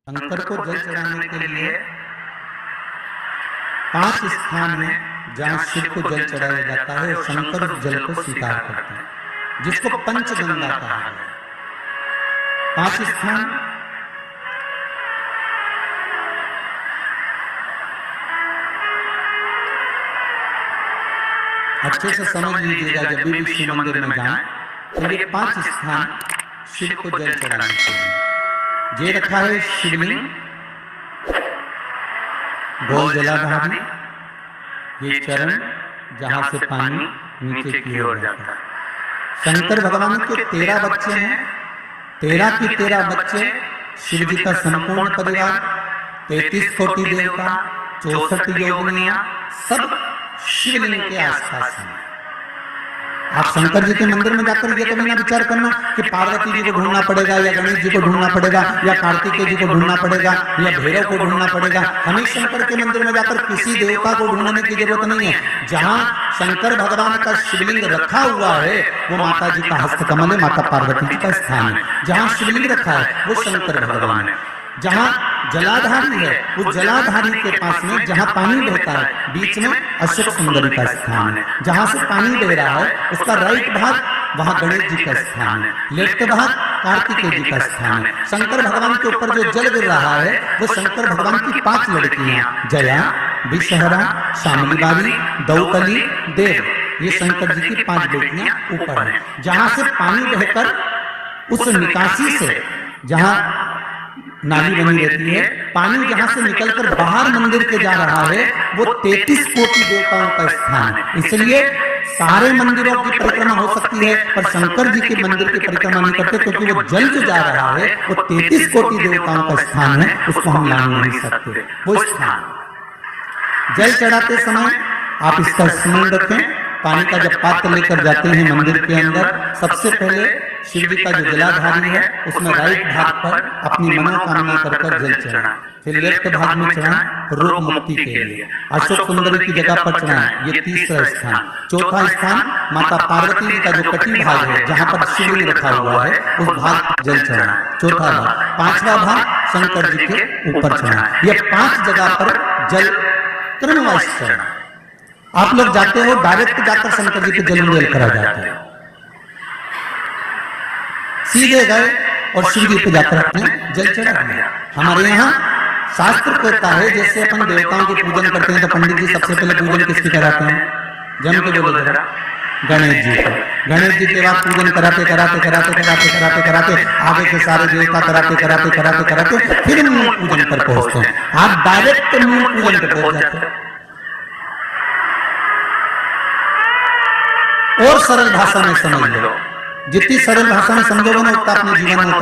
शंकर को जल चढ़ाने के लिए 5 स्थान हैं जहाँ शिव को जल चढ़ाया जाता है और शंकर उस जल को स्वीकार करते हैं, जिसको पंचगंगा कहा है। 5 स्थान अच्छे से समझ लीजिएगा। जब भी शिव मंदिर में जाएं तो ये 5 स्थान शिव को जल चढ़ाने के लिए ये रखा है। शिवलिंग, गोल जलाधारी, ये चरण जहां से पानी नीचे की ओर जाता है। शंकर भगवान के 13 बच्चे हैं, 13 की 13 बच्चे शिव जी का संपूर्ण परिवार, 33 कोटि देवता, 64 योगिनियां, सब शिवलिंग के आसपास हैं। आप शंकर जी के मंदिर में जाकर ये कभी ना विचार करना कि पार्वती जी को ढूंढना पड़ेगा या गणेश जी को ढूंढना पड़ेगा या कार्तिकेय जी को ढूंढना पड़ेगा या भैरव को ढूंढना पड़ेगा। हमें शंकर के मंदिर में जाकर किसी देवता को ढूंढने की जरूरत नहीं है। जहां शंकर भगवान का शिवलिंग रखा हुआ है वो माता जी का हस्तकमल है, माता पार्वती जी का स्थान है। जहां शिवलिंग रखा है वो शंकर भगवान है। जहां जलाधारी है वो जलाधारी के पास में जहां पानी बहता है बीच में अशोक सुंदरी का स्थान है। जहां से पानी बह रहा है उसका राइट भाग वहां गणेश जी का स्थान है, लेफ्ट भाग कार्तिकेय जी का स्थान है। शंकर भगवान के ऊपर जो जल गिर रहा है वो शंकर भगवान की 5 लड़कियां जया, विषहरा, शामलीबाई, दौकली, देव, ये शंकर जी की 5 बेटियां ऊपर हैं। जहां से पानी बहकर उस निकासी से जहां नाली बनी रहती है, पानी जहां से निकलकर बाहर मंदिर के जा रहा है वो 33 कोटि देवताओं का स्थान है। इसलिए सारे मंदिरों की परिक्रमा हो सकती है पर शंकर जी के मंदिर की परिक्रमा नहीं करते, क्योंकि वो जल जो जा रहा है वो 33 कोटि देवताओं का स्थान है, उसको हम लांग नहीं सकते। वो स्थान जल चढ़ाते समय आप इसका स्मरण रखें। पानी का जब पात्र लेकर जाते हैं मंदिर के अंदर, सबसे पहले शिव जी का जो जलाधारी है उसमें राइट भाग पर अपनी मनोकामना कर जल चढ़ाएं, फिर लेफ्ट भाग में चढ़ाएं रोग मुक्ति के लिए। अशोक सुंदरी की जगह पर चढ़ाएं, ये 3रा स्थान। 4था स्थान माता पार्वती जी का जो कटी भाग है जहां पर शिवलिंग रखा हुआ है उस भाग जल चढ़ाएं, 4था भाग। 5वां भाग शंकर जी के ऊपर चढ़ाएं। ये 5 जगह पर जल क्रमवाइज चढ़ाएं। आप लोग जाते हो डायरेक्ट जाकर शंकर जी के जल में करा जाता है, सीधे गए और शिव जी पे जाकर अपने जल चढ़ा दिया। हमारे यहाँ शास्त्र कहता है जैसे अपन देवताओं की पूजन करते हैं तो पंडित जी सबसे पहले पूजन किसकी कराते हैं? जम के बोलो जरा, गणेश जी का। गणेश जी के बाद पूजन कराते कराते कराते कराते कराते कराते आगे के सारे देवता कराते कराते कराते कराते फिर मूल पूजन पर पहुंचते हैं। आप डायरेक्ट मूल पूजन पर पहुंच जाते हैं। और सरल भाषा में समझ लो, जितनी सरल भाषा में समझोगे ना उतना अपने जीवन में